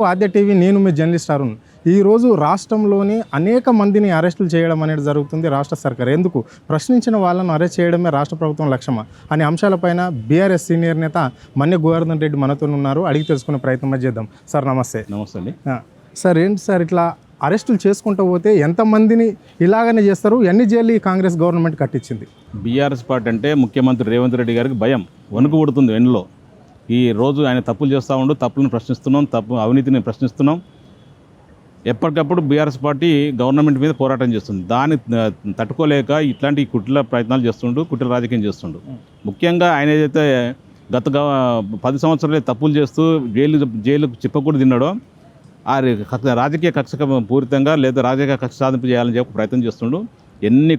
ఆద్య TV, నేను మీ journalist Arun. ఈరోజు రాష్ట్రంలోని అనేక మందిని అరెస్టులు చేయడం అనేది జరుగుతుంది రాష్ట్ర సర్కార్. ఎందుకు? ప్రశ్నించిన వాళ్ళను అరెస్ట్ చేయడమే రాష్ట్ర ప్రభుత్వం లక్ష్యమా అనే అంశాలపైన బీఆర్ఎస్ సీనియర్ నేత మన్నె గోవర్ధన్ రెడ్డి మనతో ఉన్నారు. అడిగి తెలుసుకునే ప్రయత్నం చేద్దాం. సార్ నమస్తే. నమస్తే అండి. సార్ ఏంటి సార్ ఇట్లా అరెస్టులు చేసుకుంటూ పోతే ఎంతమందిని ఇలాగనే చేస్తారు? ఎన్ని జైలు ఈ కాంగ్రెస్ గవర్నమెంట్ కట్టించింది? బీఆర్ఎస్ పార్టీ అంటే ముఖ్యమంత్రి రేవంత్ రెడ్డి గారికి భయం, వణుకు పుడుతుంది వెన్నులో. ఈ రోజు ఆయన తప్పులు చేస్తూ ఉండు, తప్పులను ప్రశ్నిస్తున్నాం, అవినీతిని ప్రశ్నిస్తున్నాం. ఎప్పటికప్పుడు బీఆర్ఎస్ పార్టీ గవర్నమెంట్ మీద పోరాటం చేస్తుంది. దాన్ని తట్టుకోలేక ఇట్లాంటి కుట్ల ప్రయత్నాలు చేస్తుండు, కుట్ర రాజకీయం చేస్తుండు. ముఖ్యంగా ఆయన ఏదైతే గత 10 సంవత్సరాలే తప్పులు చేస్తూ జైలుకు చెప్పకూడదు తిన్నాడో, ఆ రాజకీయ కక్ష పూరితంగా లేదా రాజకీయ కక్ష సాధింపు చేయాలని చెప్పి ప్రయత్నం చేస్తుండు. ఎన్ని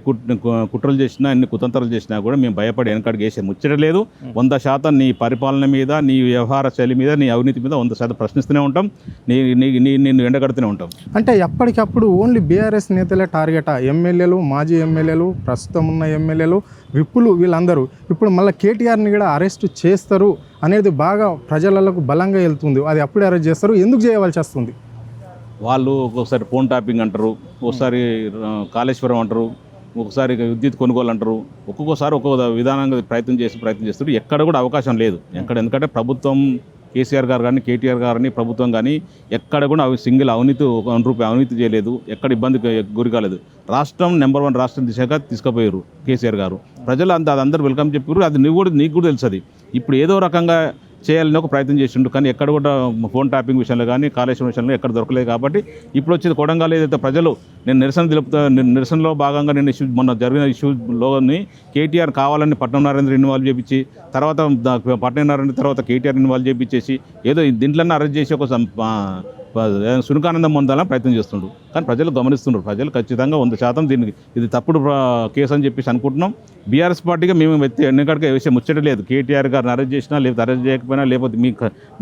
కుట్రలు చేసినా, ఎన్ని కుతంత్రాలు చేసినా కూడా మేము భయపడి వెనకాడికి వేసే ముచ్చట లేదు. 100% నీ పరిపాలన మీద, నీ వ్యవహార శైలి మీద, నీ అవినీతి మీద 100% ప్రశ్నిస్తూనే ఉంటాం. నిన్ను ఎండగడుతూనే ఉంటాం. అంటే ఎప్పటికప్పుడు ఓన్లీ బీఆర్ఎస్ నేతలే టార్గెటా? ఎమ్మెల్యేలు, మాజీ ఎమ్మెల్యేలు, ప్రస్తుతం ఉన్న ఎమ్మెల్యేలు, విప్పులు, వీళ్ళందరూ ఇప్పుడు మళ్ళీ కేటీఆర్ని కూడా అరెస్ట్ చేస్తారు అనేది బాగా ప్రజలకు బలంగా వెళ్తుంది. అది అప్పుడే అరెస్ట్ చేస్తారు, ఎందుకు చేయవలసి వస్తుంది? వాళ్ళు ఒక్కొక్కసారి ఫోన్ టాపింగ్ అంటారు, ఒకసారి కాళేశ్వరం అంటారు, ఒకసారి విద్యుత్ కొనుగోలు అంటారు. ఒక్కొక్కసారి ఒక్కొక్క విధానంగా ప్రయత్నం చేస్తారు. ఎక్కడ కూడా అవకాశం లేదు. ఎందుకంటే ప్రభుత్వం, కేసీఆర్ గారు కానీ, కేటీఆర్ గారిని ప్రభుత్వం కానీ ఎక్కడ కూడా సింగిల్ అవినీతి, ₹1 అవినీతి చేయలేదు. ఎక్కడ ఇబ్బందికి గురి కాలేదు. రాష్ట్రం నెంబర్ 1 రాష్ట్రం దిశగా తీసుకుపోయారు కేసీఆర్ గారు. ప్రజలు అందరూ వెల్కమ్ చెప్పారు. అది నీకు కూడా తెలుసు. ఇప్పుడు ఏదో రకంగా చేయాలని ఒక ప్రయత్నం చేసిండు, కానీ ఎక్కడ కూడా ఫోన్ ట్యాపింగ్ విషయంలో కానీ, కాళేశ్వరం విషయంలో ఎక్కడ దొరకలేదు. కాబట్టి ఇప్పుడు వచ్చేది కొడంగల్ ఏదైతే ప్రజలు నిరసనలో భాగంగా మొన్న జరిగిన ఇష్యూలోని కేటీఆర్ కావాలని పట్నం నరేంద్ర ఇన్వాల్వ్ చేయించి, తర్వాత పట్నం నరేంద్ర తర్వాత కేటీఆర్ ఇన్వాల్వ్ చేయించేసి ఏదో దీంట్లోనే అరెస్ట్ చేసి ఒక సునకానందం పొందాలని ప్రయత్నం చేస్తుండ్రు. కానీ ప్రజలు గమనిస్తున్నారు. ప్రజలు ఖచ్చితంగా 100% దీనికి ఇది తప్పుడు కేసు అని చెప్పేసి అనుకుంటున్నాం. బీఆర్ఎస్ పార్టీగా మేము ఎన్నికడికి వేసే ముచ్చట లేదు. కేటీఆర్ గారిని అరెస్ట్ చేసినా, లేకపోతే అరెస్ట్ చేయకపోయినా, లేకపోతే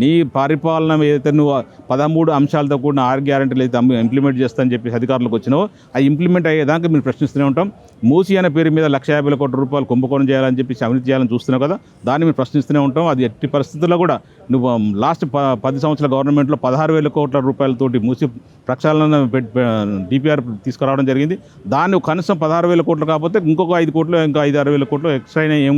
నీ పరిపాలన ఏదైతే నువ్వు 13 అంశాలతో కూడిన 6 గ్యారెంటీలు అయితే ఇంప్లిమెంట్ చేస్తా అని చెప్పేసి అధికారులకు వచ్చినావో, అది ఇంప్లిమెంట్ అయ్యేదాకా మీరు ప్రశ్నిస్తూనే ఉంటాం. మూసీ అనే పేరు మీద ₹150 కోట్ల కుంభకోణం చేయాలని చెప్పేసి అవినీతి చేయాలని చూస్తున్నావు కదా, దాన్ని మేము ప్రశ్నిస్తూనే ఉంటాం. అది ఎట్టి పరిస్థితుల్లో కూడా నువ్వు లాస్ట్ 10 సంవత్సరాల గవర్నమెంట్లో ₹16,000 కోట్ల మూసి ప్రక్షాళన డిపిఆర్ తీసుకురావడం జరిగింది. దాన్ని కనీసం 16,000 కోట్లు కాకపోతే ఇంకొక 5 కోట్లు, ఇంకా 5-6,000 కోట్లు ఎక్స్ట్రా అయినా ఏం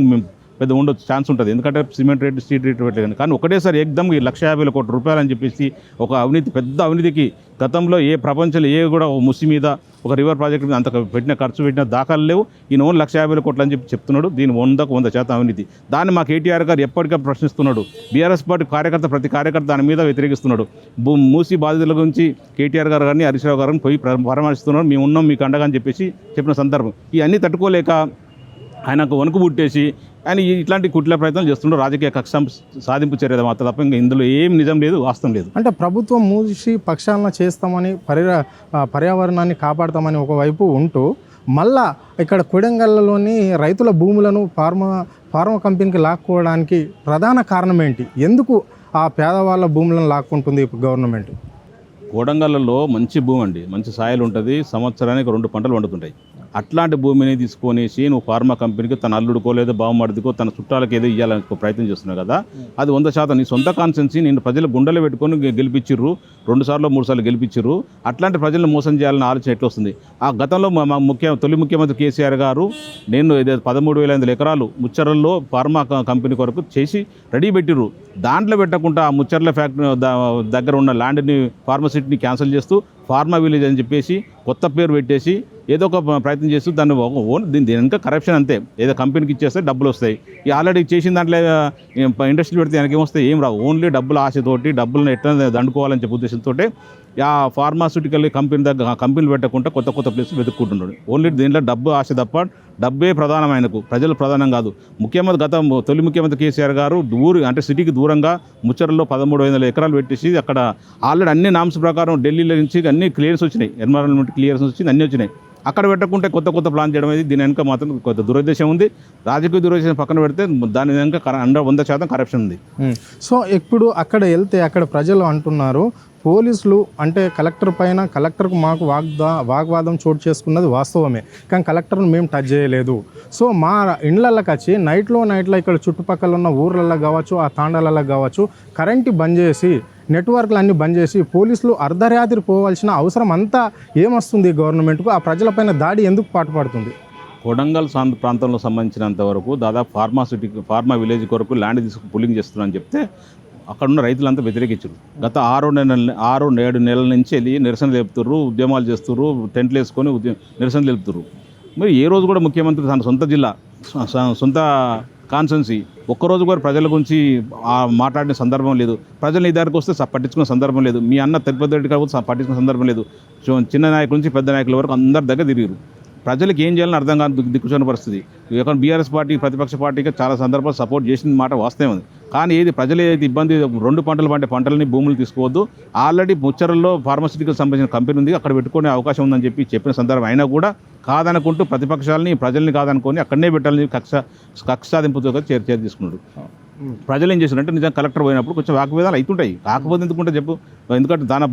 పెద్ద ఉండొచ్చు ఛాన్స్ ఉంటుంది. ఎందుకంటే సిమెంట్ రేట్, స్టీల్ రేట్ పెట్టలేదు. కానీ ఒకటేసారి ఏకదమ్ ₹150 కోట్ల అని చెప్పేసి ఒక పెద్ద అవినీతికి గతంలో ప్రపంచంలో కూడా ముసి మీద, ఒక రివర్ ప్రాజెక్ట్ మీద అంత ఖర్చు పెట్టిన దాఖలు లేవు. ఈయన ఓన్ ₹150 కోట్లు అని చెప్పి చెప్తున్నాడు. దీని 100% అవినీతి. దాన్ని మా కేటీఆర్ గారు ఎప్పటికప్పుడు ప్రశ్నిస్తున్నాడు. బీఆర్ఎస్ పార్టీ ప్రతి కార్యకర్త దాని మీద వ్యతిరేకిస్తున్నాడు. మూసి బాధితుల గురించి కేటీఆర్ గారు కానీ, హరీష్ రావు గారిని పోయి పరామర్శిస్తున్నాడు. మేము ఉన్నాం మీకు అండగా అని చెప్పిన సందర్భం. ఇవన్నీ తట్టుకోలేక ఆయనకు వణుకు పుట్టేసి ఆయన ఇట్లాంటి కుట్ల ప్రయత్నం చేస్తుండ్రు. రాజకీయ కక్ష సాధింపు చర్య మాత్రం తప్ప ఇంకా ఇందులో ఏం నిజం లేదు, వాస్తవం లేదు. అంటే ప్రభుత్వం మూసి పక్షాలన చేస్తామని, పర్యావరణాన్ని కాపాడతామని ఒకవైపు ఉంటూ, మళ్ళా ఇక్కడ కొడంగల్లోని రైతుల భూములను ఫార్మా కంపెనీకి లాక్కోవడానికి ప్రధాన కారణం ఏంటి? ఎందుకు ఆ పేదవాళ్ళ భూములను లాక్కుంటుంది గవర్నమెంట్? కొడంగల్లో మంచి భూమి అండి, మంచి సాయిల్ ఉంటుంది. సంవత్సరానికి 2 పంటలు వండుతుంటాయి. అట్లాంటి భూమిని తీసుకొనేసి నువ్వు ఫార్మా కంపెనీకి తన అల్లుడికో లేదా బావమడిదికో తన చుట్టాలకు ఏదో ఇవ్వాలని ప్రయత్నం చేస్తున్నావు కదా, అది 100% నీ సొంత కాన్సెన్సీ. నేను ప్రజలు గుండెలు పెట్టుకొని గెలిపించిర్రు, 2 సార్లు 3 సార్లు గెలిపించిర్రు. అట్లాంటి ప్రజలను మోసం చేయాలని ఆలోచన ఎట్లా వస్తుంది? ఆ గతంలో తొలి ముఖ్యమంత్రి కేసీఆర్ గారు నేను 13,500 ఎకరాలు ముచ్చర్లలో ఫార్మా కంపెనీ కొరకు చేసి రెడీ పెట్టిర్రు. దాంట్లో పెట్టకుండా ఆ ముచ్చర్ల ఫ్యాక్టరీ దగ్గర ఉన్న ల్యాండ్ని, ఫార్మసిటీని క్యాన్సిల్ చేస్తూ ఫార్మా విలేజ్ అని చెప్పేసి కొత్త పేరు పెట్టేసి ఏదో ఒక ప్రయత్నం చేస్తూ దీని వెనక కరప్షన్ అంతే. ఏదో కంపెనీకి ఇచ్చేస్తే డబ్బులు వస్తాయి. ఈ ఆల్రెడీ చేసిన దాంట్లో ఇండస్ట్రీ పెడితే వెనక ఏమొస్తాయి? ఏం రావు. ఓన్లీ డబ్బుల ఆశతోటి, డబ్బులను ఎట్లా దండుకోవాలని చెప్పే ఉద్దేశంతో ఆ ఫార్మాస్యూటికల్ కంపెనీలు పెట్టకుండా కొత్త ప్లేసులు వెతుక్కుంటున్నాడు. ఓన్లీ దీంట్లో డబ్బు ఆశ తప్ప, డబ్బే ప్రధానం ఆయనకు, ప్రజలు ప్రధానం కాదు. తొలి ముఖ్యమంత్రి కేసీఆర్ గారు అంటే సిటీకి దూరంగా ముచ్చర్లలో 13,500 ఎకరాలు పెట్టేసి అక్కడ ఆల్రెడీ అన్ని నామ్స్ ప్రకారం ఢిల్లీలో నుంచి అన్ని క్లియర్స్ వచ్చినాయి, ఎన్విరాన్మెంట్ క్లియర్స్ వచ్చింది, అన్నీ వచ్చినాయి. అక్కడ పెట్టకుంటే కొత్త ప్లాన్ చేయడం అనేది దీని వెనుక మాత్రం కొంత దురుద్దేశం ఉంది. రాజకీయ దురుద్దేశం పక్కన పెడితే దాని వెనుక 100% కరప్షన్ ఉంది. సో ఇప్పుడు అక్కడ వెళ్తే అక్కడ ప్రజలు అంటున్నారు, పోలీసులు అంటే కలెక్టర్ పైన, కలెక్టర్కు మాకు వాగ్వాదం చోటు చేసుకున్నది వాస్తవమే, కానీ కలెక్టర్ను మేము టచ్ చేయలేదు. సో మా ఇండ్లకి వచ్చి నైట్లో ఇక్కడ చుట్టుపక్కల ఉన్న ఊర్లలో కావచ్చు, ఆ తాండాలలో కావచ్చు, కరెంటు బంద్ చేసి నెట్వర్క్లు అన్నీ బంద్ చేసి పోలీసులు అర్ధరాత్రి పోవాల్సిన అవసరం అంతా ఏమొస్తుంది గవర్నమెంట్కు? ఆ ప్రజలపైన దాడి ఎందుకు పాటుపడుతుంది? కొడంగల్ ప్రాంతంలో సంబంధించినంత వరకు దాదాపు ఫార్మా విలేజ్ కొరకు ల్యాండ్ పుల్లింగ్ చేస్తున్నారని చెప్తే అక్కడ ఉన్న రైతులంతా వ్యతిరేకించారు. గత 6-7 నెలల నుంచి వెళ్ళి నిరసన తెలుపుతుర్రు, ఉద్యమాలు చేస్తుర్రు, టెంట్లు వేసుకొని నిరసన తెలుపుతుర్రు. మరి ఏ రోజు కూడా ముఖ్యమంత్రి తన సొంత జిల్లా సొంత కాన్స్టెన్సీ ఒక్కరోజు కూడా ప్రజల గురించి మాట్లాడిన సందర్భం లేదు. ప్రజలు ఈ దారికి వస్తే పట్టించుకున్న సందర్భం లేదు. మీ అన్న తిరుపతి రెడ్డి గారు పట్టించుకున్న సందర్భం లేదు. చిన్న నాయకుల నుంచి పెద్ద నాయకుల వరకు అందరి దగ్గర తిరిగారు. ప్రజలకు ఏం చేయాలని అర్థం కాని దిక్కుచోని పరిస్థితి. ఇక్కడ బీఆర్ఎస్ పార్టీ ప్రతిపక్ష పార్టీకి చాలా సందర్భాలు సపోర్ట్ చేసిన మాట వాస్తవం ఉంది. కానీ ఏది ప్రజలు ఏది ఇబ్బంది 2 పంటలు పండే పంటలని భూములు తీసుకోవద్దు, ఆల్రెడీ ముచ్చరల్లో ఫార్మాసిటికల్ సంబంధించిన కంపెనీ ఉంది, అక్కడ పెట్టుకునే అవకాశం ఉందని చెప్పిన సందర్భం అయినా కూడా కాదనుకుంటూ ప్రతిపక్షాలని ప్రజల్ని కాదనుకొని అక్కడనే పెట్టాలని కక్ష సాధింపుతో చర్య తీసుకున్నాడు. ప్రజలు ఏం చేశారంటే నిజంగా కలెక్టర్ పోయినప్పుడు కొంచెం వాగ్వేదాలు అవుతుంటాయి. కాకపోతే ఎందుకుంటే చెప్పు, ఎందుకంటే దాని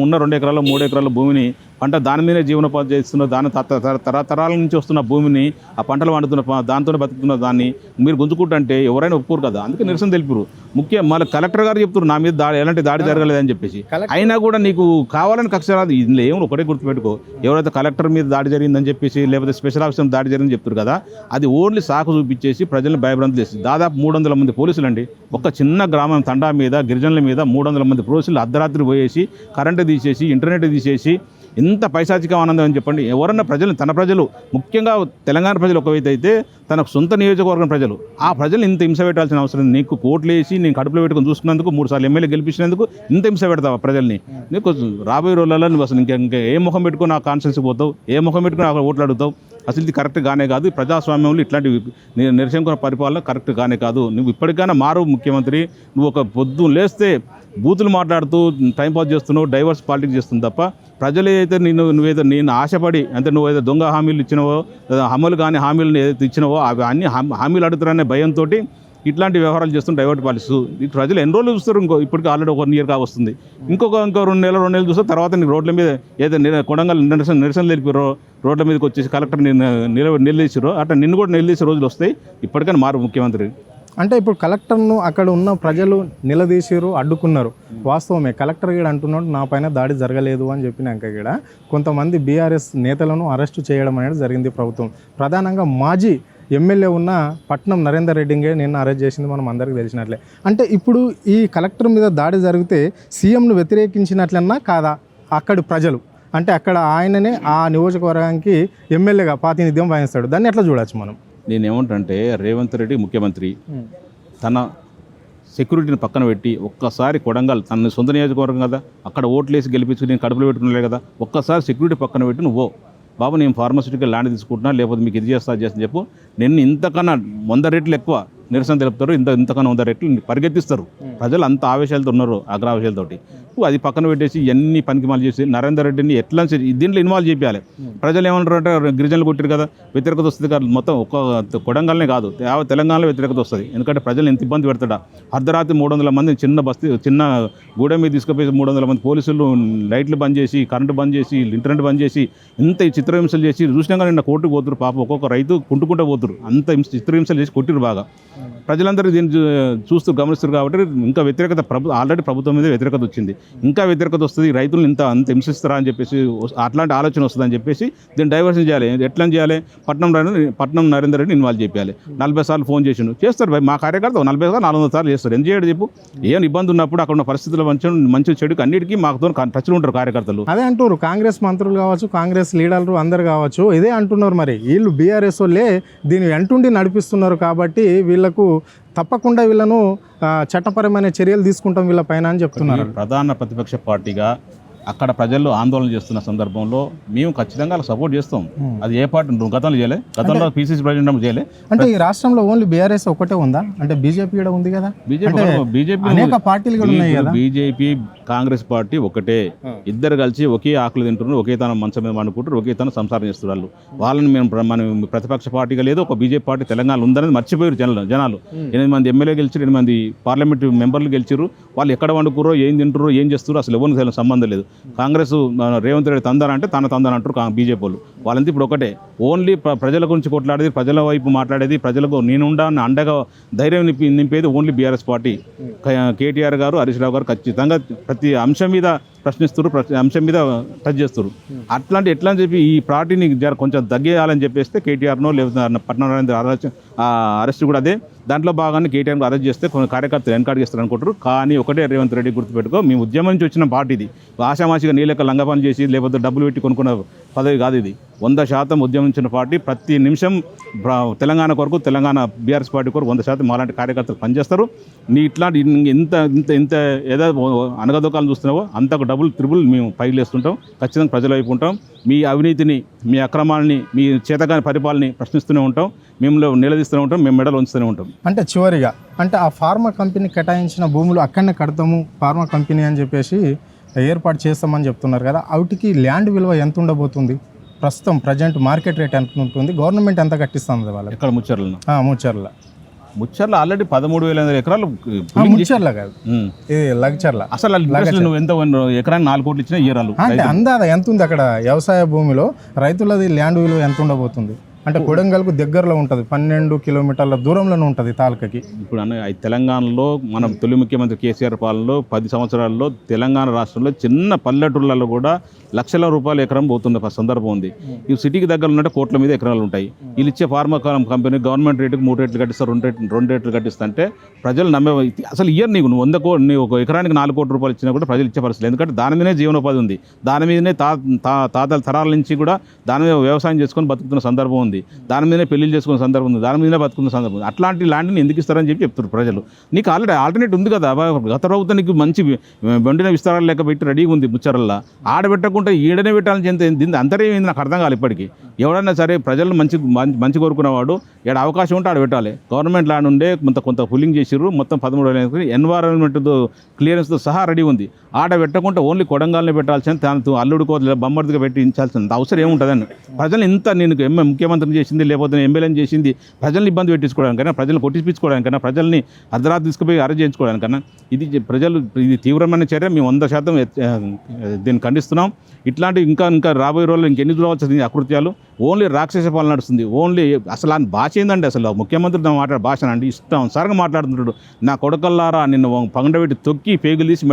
ఉన్న 2 ఎకరాలు 3 ఎకరాల భూమిని పంట దాని మీదే జీవనోపాధి చేస్తున్న దాని తరతరాల నుంచి వస్తున్న భూమిని ఆ పంటలు వండుతున్న దాంతోనే బతుకుతున్న దాన్ని మీరు గుంజుకుంటుంటే ఎవరైనా ఒప్పుకోరు కదా. అందుకే నిరసన తెలిపారు. మళ్ళీ కలెక్టర్ గారు చెప్తారు నా మీద ఎలాంటి దాడి జరగలేదని చెప్పేసి. అయినా కూడా నీకు కావాలని కక్ష రాదు. ఇందులో ఏమో ఒకటే గుర్తుపెట్టుకో, ఎవరైతే కలెక్టర్ మీద దాడి జరిగిందని చెప్పేసి లేకపోతే స్పెషల్ ఆఫీసర్ దాడి జరిగిందని చెప్తారు కదా, అది ఓన్లీ సాకు చూపించేసి ప్రజల్ని భయభ్రాంతులు చేసి దాదాపు 300 మంది పోలీసులు అండి ఒక చిన్న గ్రామం తండా మీద గిరిజనుల మీద 300 మంది పోలీసులు అర్ధరాత్రి పోయేసి కరెంటు తీసేసి ఇంటర్నెట్ తీసేసి ఎంత పైశాచికం ఆనందం అని చెప్పండి. ఎవరన్నా తన ప్రజలు ముఖ్యంగా తెలంగాణ ప్రజలు ఒకవైతే అయితే తన సొంత నియోజకవర్గం ప్రజలు ఆ ప్రజలు ఇంత హింస పెట్టాల్సిన అవసరం నీకు కోట్లు వేసి నేను కడుపులో పెట్టుకుని చూసుకున్నందుకు 3 సార్లు ఎమ్మెల్యే గెలిపించినందుకు ఇంత హింస పెడతావు ప్రజల్ని? నీకు రాబోయే రోజులలో నువ్వు అసలు ఇంకా ఏ ముఖం పెట్టుకుని ఆ కాన్స్టిట్యూన్సీకి పోతావు, ఏ ముఖం పెట్టుకుని అక్కడ ఓట్లు అడుగుతావు? అసలు ఇది కరెక్ట్ గానే కాదు. ప్రజాస్వామ్యంలో ఇట్లాంటి నిరసన పరిపాలన కరెక్ట్ గానే కాదు. నువ్వు ఇప్పటికైనా మారు ముఖ్యమంత్రి. నువ్వు ఒక పొద్దున్న లేస్తే బూతులు మాట్లాడుతూ టైంపాస్ చేస్తున్నావు, డైవర్స్ పాలిటిక్స్ చేస్తుంది తప్ప ప్రజలు ఏదైతే నువ్వేదో నేను ఆశపడి అంటే నువ్వేదో దొంగ హామీలు ఇచ్చినవో అమలు కానీ హామీలను ఏదైతే ఇచ్చినవో అవి అన్ని హామీలు అడుగుతారనే భయంతో ఇట్లాంటి వ్యవహారాలు చేస్తున్న డైవర్ట్ పాలిస్తూ ప్రజలు ఎన్ని రోజులు చూస్తారు? ఇప్పటికీ ఆల్రెడీ 1 year కావస్తుంది. ఇంకో 2 నెలలు చూస్తే తర్వాత నీకు రోడ్ల మీద ఏదైతే కొడంగల్ నిరసన తెలిపారో రోడ్ల మీదకి వచ్చేసి కలెక్టర్ నిలదీసారో అట్లా నిన్ను కూడా నిలదీసే రోజులు వస్తాయి. ఇప్పటికైనా మారు ముఖ్యమంత్రి. అంటే ఇప్పుడు కలెక్టర్ను అక్కడ ఉన్న ప్రజలు నిలదీసిరు, అడ్డుకున్నారు. వాస్తవమే, కలెక్టర్ గీడ అంటున్నాడు నా పైన దాడి జరగలేదు అని చెప్పినాక గీడ కొంతమంది బీఆర్ఎస్ నేతలను అరెస్టు చేయడం అనేది జరిగింది ప్రభుత్వం. ప్రధానంగా మాజీ ఎమ్మెల్యే ఉన్న పట్నం నరేందర్ రెడ్డిని నిన్న అరెస్ట్ చేసింది మనం అందరికీ తెలిసినట్లే. అంటే ఇప్పుడు ఈ కలెక్టర్ మీద దాడి జరిగితే సీఎంను వ్యతిరేకించినట్లన్నా కాదా అక్కడి ప్రజలు? అంటే అక్కడ ఆయననే ఆ నియోజకవర్గానికి ఎమ్మెల్యేగా ప్రాతినిధ్యం వహిస్తాడు, దాన్ని ఎట్లా చూడవచ్చు మనం? నేనేమంటే రేవంత్ రెడ్డి ముఖ్యమంత్రి తన సెక్యూరిటీని పక్కన పెట్టి ఒక్కసారి కొడంగల్ తన సొంత నియోజకవర్గం కదా, అక్కడ ఓట్లేసి గెలిపించి నేను కడుపులో పెట్టుకునే కదా, ఒక్కసారి సెక్యూరిటీ పక్కన పెట్టి నువ్వు బాబు నేను ఫార్మాసిటికల్ ల్యాండ్ తీసుకుంటున్నా లేకపోతే మీకు ఇది చేస్తా చెప్పు, నేను ఇంతకన్నా 100 రెట్లు ఎక్కువ నిరసన తెలుపుతారు, ఇంతకన్నా 100 రెట్లు పరిగెత్తిస్తారు. ప్రజలు అంత ఆవేశాలతో ఉన్నారు, అగ్రావేశాలతోటి. అది పక్కన పెట్టేసి ఎన్ని పనికిమాలు చేసి నరేందర్ రెడ్డిని ఎట్లా దీంట్లో ఇన్వాల్వ్ చేయాలి. ప్రజలు ఏమంటారు అంటే గిరిజనులు కొట్టారు కదా వ్యతిరేకత వస్తుంది కదా, మొత్తం ఒక్క కొడంగల్నే కాదు తెలంగాణలో వ్యతిరేకత వస్తుంది. ఎందుకంటే ప్రజలు ఎంత ఇబ్బంది పెడతాడా, అర్ధరాత్రి 300 మంది చిన్న గూడెం మీద తీసుకుపోయి 300 మంది పోలీసులు లైట్లు బంద్ చేసి కరెంటు బంద్ చేసి ఇంటర్నెట్ బంద్ చేసి ఇంత చిత్రహింసలు చేసి చూసినాక నిన్న కోర్టుకు పోతురు. పాపం ఒక్కొక్క రైతు కుంటుకుంటూ పోతురు, అంత చిత్రహింసలు చేసి కొట్టిరు బాగా. ప్రజలందరూ దీన్ని చూస్తూ గమనిస్తారు కాబట్టి ఇంకా వ్యతిరేకత ఆల్రెడీ ప్రభుత్వం మీద వ్యతిరేకత వచ్చింది, ఇంకా వ్యతిరేకత వస్తుంది. రైతులను అంత హింసిస్తారా అని చెప్పేసి అట్లాంటి ఆలోచన వస్తుందని చెప్పేసి దీన్ని డైవర్షన్ చేయాలి. ఎట్లా చేయాలి? పట్నం నరేందర్ రెడ్డిని ఇన్వాల్వ్ చేయాలి. 40 సార్లు ఫోన్ చేసిండు, చేస్తారు భయ్ మా కార్యకర్త 40 సార్లు 400 సార్లు చేస్తారు. ఎందుకు చేయడు చెప్పు? ఏం ఇబ్బంది ఉన్నప్పుడు అక్కడ ఉన్న పరిస్థితులు మంచి చెడుకు అన్నిటికీ మాకుతో టచ్లు ఉంటారు కార్యకర్తలు. అదే అంటున్నారు కాంగ్రెస్ మంత్రులు కావచ్చు, కాంగ్రెస్ లీడర్లు అందరు కావచ్చు, ఇదే అంటున్నారు. మరి వీళ్ళు బీఆర్ఎస్ వాళ్ళే దీన్ని వెంటుండి నడిపిస్తున్నారు కాబట్టి వీళ్ళకు తప్పకుండా వీళ్ళను చట్టపరమైన చర్యలు తీసుకుంటాం వీళ్ళ పైన అని చెప్తున్నారు. ప్రధాన ప్రతిపక్ష పార్టీగా అక్కడ ప్రజలు ఆందోళన చేస్తున్న సందర్భంలో మేము ఖచ్చితంగా అలా సపోర్ట్ చేస్తాం. అది ఏ పార్టీ గతంలో చేయలే, గతంలో పీసీసీ ప్రెసిడెంట్ చేయలే. అంటే ఈ రాష్ట్రంలో ఓన్లీ బీఆర్ఎస్ ఒకటే ఉందా? అంటే బీజేపీ కూడా ఉంది కదా, బీజేపీ అనేక పార్టీలు కూడా ఉన్నాయి కదా. బీజేపీ కాంగ్రెస్ పార్టీ ఒకటే, ఇద్దరు కలిసి ఒకే ఆకులు తింటున్నారు, ఒకే తన మంచం మీద వండుకుంటారు, ఒకే తన సంసారం చేస్తున్నారు. వాళ్ళని మనం ప్రతిపక్ష పార్టీగా లేదు, ఒక బీజేపీ పార్టీ తెలంగాణ ఉందనేది మర్చిపోయారు జనాలు. 8 మంది ఎమ్మెల్యే గెలిచారు, 8 మంది పార్లమెంట్ మెంబర్లు గెలిచారు. వాళ్ళు ఎక్కడ వండుకురో ఏం తింటారో ఏం చేస్తారో అసలు ఎవరికి సంబంధం లేదు. కాంగ్రెస్ రేవంత్ రెడ్డి తందారంటే తన తందారంటారు బీజేపీ వాళ్ళు. వాళ్ళంతా ఇప్పుడు ఒకటే ఓన్లీ ప్రజల గురించి కొట్లాడేది, ప్రజల వైపు మాట్లాడేది, ప్రజలకు నేనుండా అండగా ధైర్యం నింపేది ఓన్లీ బీఆర్ఎస్ పార్టీ. కేటీఆర్ గారు, హరీష్ రావు గారు ఖచ్చితంగా ప్రతి అంశం మీద ప్రశ్నిస్తారు, ప్రతి అంశం మీద టచ్ చేస్తారు. అట్లాంటి ఎట్లా అని చెప్పి ఈ పార్టీని కొంచెం తగ్గేయాలని చెప్పేస్తే కేటీఆర్నో లేకపోతే పట్నం అరెస్ట్ కూడా అదే. దాంట్లో భాగాన్ని కేటీఆర్ అరెస్ట్ చేస్తే కొన్ని కార్యకర్తలు ఎన్కార్డ్ చేస్తారు అనుకుంటారు. కానీ ఒకటే రేవంత్ రెడ్డి గుర్తుపెట్టుకో, మేము ఉద్యమం నుంచి వచ్చిన పార్టీది. ఆశామాషిగా నీళ్ళక లంగపని చేసి లేకపోతే డబ్బులు పెట్టి కొనుక్కున్న పదవి కాదు ఇది. 100% ఉద్యమించిన పార్టీ. ప్రతి నిమిషం తెలంగాణ కొరకు, తెలంగాణ బీఆర్ఎస్ పార్టీ కొరకు 100% మాలాంటి కార్యకర్తలు పనిచేస్తారు. నీ ఇట్లాంటి ఇంత ఇంత ఇంత ఏదో అనగదొకాలను చూస్తున్నావో అంతకు డబుల్ త్రిబుల్ మేము పైకి లేస్తుంటాం. ఖచ్చితంగా ప్రజల వైపు ఉంటాం. మీ అవినీతిని, మీ అక్రమాలని, మీ చేతగాని పరిపాలనని ప్రశ్నిస్తూనే ఉంటాం. మేము నిలదీస్తూనే ఉంటాం. మేము మెడలు ఉంచుతూనే ఉంటాం. అంటే చివరిగా అంటే ఆ ఫార్మా కంపెనీ కేటాయించిన భూములు అక్కడనే కడతాము ఫార్మా కంపెనీ అని చెప్పేసి ఏర్పాటు చేస్తామని చెప్తున్నారు కదా, వాటికి ల్యాండ్ విలువ ఎంత ఉండబోతుంది? ప్రస్తుతం ప్రజెంట్ మార్కెట్ రేట్ ఎంత ఉంటుంది? గవర్నమెంట్ ఎంత కట్టిస్తుంది వాళ్ళకి? ఎక్కడ ముచ్చర్లను? ముచ్చర్ల ఆల్రెడీ 13,500 ఎకరాలు. ముచ్చర్ల కాదు, ఇది లగచర్ల. అసలు నువ్వు ఎంత ఎకరానికి 4 కోట్లు ఇచ్చినా ఇయ్యరాలు. అంటే అందాదా ఎంత ఉంది అక్కడ వ్యవసాయ భూమిలో? రైతులది ల్యాండ్ విలువ ఎంత ఉండబోతుంది? అంటే కొడంగల్కు దగ్గరలో ఉంటుంది, 12 కిలోమీటర్ల దూరంలోనే ఉంటుంది తాలూకాకి. ఇప్పుడు తెలంగాణలో మనం తొలి ముఖ్యమంత్రి కేసీఆర్ పాలనలో 10 సంవత్సరాల్లో తెలంగాణ రాష్ట్రంలో చిన్న పల్లెటూళ్ళలో కూడా లక్షల రూపాయల ఎకరం పోతున్న సందర్భం ఉంది. ఈ సిటీకి దగ్గర ఉన్నట్టు కోట్ల మీద ఎకరాలు ఉంటాయి. వీళ్ళు ఇచ్చే ఫార్మా కంపెనీ గవర్నమెంట్ రేటుకు 3 రేట్లు కట్టిస్తారు, 2 రేట్లు కట్టిస్తా అంటే ప్రజలు నమ్మే అసలు ఇయ్యరు. నువ్వు 100 నీ ఒక ఎకరానికి 4 కోట్ల రూపాయలు ఇచ్చినా కూడా ప్రజలు ఇచ్చే పరిస్థితి. ఎందుకంటే దాని మీదనే జీవనోపాధి ఉంది. దాని మీదనే తాతల తరాల నుంచి కూడా దాని మీద వ్యవసాయం చేసుకొని బతుకుతున్న సందర్భం ఉంది. దాని మీదనే పెళ్లిళ్ళు చేసుకున్న సందర్భం ఉంది. దాని మీదనే బతుకున్న సందర్భం ఉంది. అట్లాంటి ల్యాండ్ని ఎందుకు ఇస్తారని చెప్పి చెప్తారు ప్రజలు. నీకు ఆల్రెడీ ఆల్టర్నేట్ ఉంది కదా. గత ప్రభుత్వం నీకు మంచి బండిన విస్తారాలు లెక్క పెట్టి రెడీగా ఉంది ముచ్చరల్లా. ఆడబెట్టకుండా ఈడనే పెట్టాలని చెంది దీని అంతరేమైంది నాకు అర్థం కాదు ఇప్పటికీ. ఎవడన్నా సరే ప్రజలు మంచి కోరుకునేవాడు ఏడ అవకాశం ఉంటే ఆడ పెట్టాలి. గవర్నమెంట్ ల్యాండ్ ఉండే కొంత పుల్లింగ్ చేసిర్రు. మొత్తం 13,000 ఎన్వైరాన్మెంట్ క్లియరెన్స్తో సహా రెడీ ఉంది. ఆడ పెట్టకుండా ఓన్లీ కొడంగాల్ని పెట్టాల్సిన తనతో అల్లుడికో బొమ్మడిగా పెట్టి ఇచ్చాల్సిన అవసరం ఏముంటుందని. ప్రజలు ఇంత నేను ముఖ్యమంత్రిని చేసింది లేకపోతే ఎమ్మెల్యేని చేసింది ప్రజల్ని ఇబ్బంది పెట్టించుకోవడానికైనా, ప్రజల్ని కొట్టించుకోవడానికైనా, ప్రజల్ని అర్ధరాత్రి తీసుకుపోయి అరెస్ట్ చేయించుకోవడానికైనా ఇది తీవ్రమైన చర్య. మేము 100% దీన్ని ఖండిస్తున్నాం. ఇట్లాంటి ఇంకా రాబోయే రోజుల్లో ఇంకెన్ని చూడవచ్చు అకృత్యాలు. ఓన్లీ రాక్షస పాలన నడుస్తుంది. ఓన్లీ అసలు ఆ భాష ఏందండి? అసలు ముఖ్యమంత్రి మాట్లాడే భాష అండి ఇష్టం సరగా మాట్లాడుతుంటాడు. నా కొడకల్లారా నిన్ను పంగడబెట్టి తొక్కి పేగులు తీసి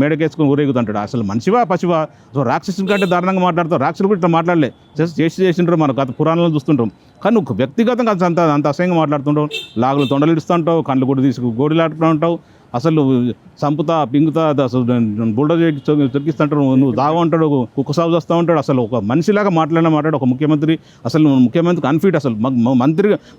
మెడకేసుకొని ఊరేగుతుంటాడు. అసలు మనిషివా పశువా? సో రాక్షసుల కంటే దారుణంగా మాట్లాడతావు. రాక్షసులు కూడా ఇట్లా మాట్లాడలే, చేసింటారు మనం గత పురాణాలను చూస్తుంటాం. కానీ నువ్వు వ్యక్తిగతంగా అంత అసహ్యంగా మాట్లాడుతుంటావు. లాగులు తొండలు ఇస్తుంటావు, కళ్ళు కూడా తీసుకు గోడిలాడుతూ ఉంటావు. అసలు సంపుతా పింగుతా అసలు బుల్డోజర్ తొక్కిస్తుంటాడు. నువ్వు దావంటాడు, కుక్క సాగు చేస్తూ ఉంటాడు. అసలు ఒక మనిషిలాగా మాట్లాడు ఒక ముఖ్యమంత్రి. అసలు నువ్వు ముఖ్యమంత్రికి అన్ఫిట్, అసలు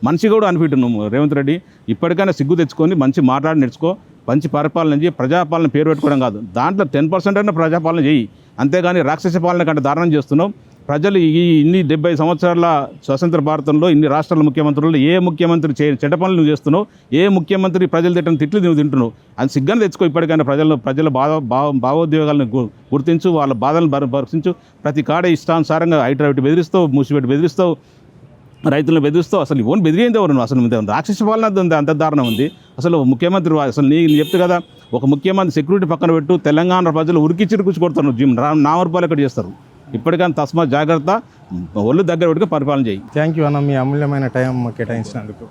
మనిషి కూడా అన్ఫిట్ నువ్వు రేవంత్ రెడ్డి. ఇప్పటికైనా సిగ్గు తెచ్చుకొని మంచి మాట్లాడి నేర్చుకో. మంచి పరిపాలన చేయి. ప్రజాపాలన పేరు పెట్టుకోవడం కాదు, దాంట్లో 10% అయినా ప్రజాపాలన చేయి. అంతేగాని రాక్షస పాలన కంటే దారుణం చేస్తున్నావు. ప్రజలు ఇన్ని 70 సంవత్సరాల స్వతంత్ర భారతంలో ఇన్ని రాష్ట్రాల ముఖ్యమంత్రులు ఏ ముఖ్యమంత్రి చెడ్డ పనులు నువ్వు చేస్తున్నావు? ఏ ముఖ్యమంత్రి ప్రజలు తిట్లు నువ్వు తింటున్నావు? అది సిగ్గానే తెచ్చుకో. ఇప్పటికైనా ప్రజల భావోద్వేగాలను గుర్తించు, వాళ్ళ బాధలను పరిశీలించు. ప్రతి కాడ ఇష్టానుసారంగా హైడ్రాబెట్టి బెదిరిస్తావు, మూసిపెట్టి బెదిరిస్తావు, రైతులను బెదిరిస్తావు. అసలు ఓన్ బెదిరింది ఎవరు? అసలు రాక్షస పాలన అంత దారుణం ఉంది. అసలు ముఖ్యమంత్రి అసలు నేను చెప్తే కదా, ఒక ముఖ్యమంత్రి సెక్యూరిటీ పక్కన పెట్టు, తెలంగాణ ప్రజలు ఉరికిచ్చిరుకుచ్చి కొడతారు. ₹4 ఎక్కడ చేస్తారు. ఇప్పటికైనా తస్మా జాగ్రత్త, ఒళ్ళు దగ్గర పెట్టుకుని పరిపాలన చేయి. థ్యాంక్ యూ అన్న, మీ అమూల్యమైన టైం కేటాయించినందుకు.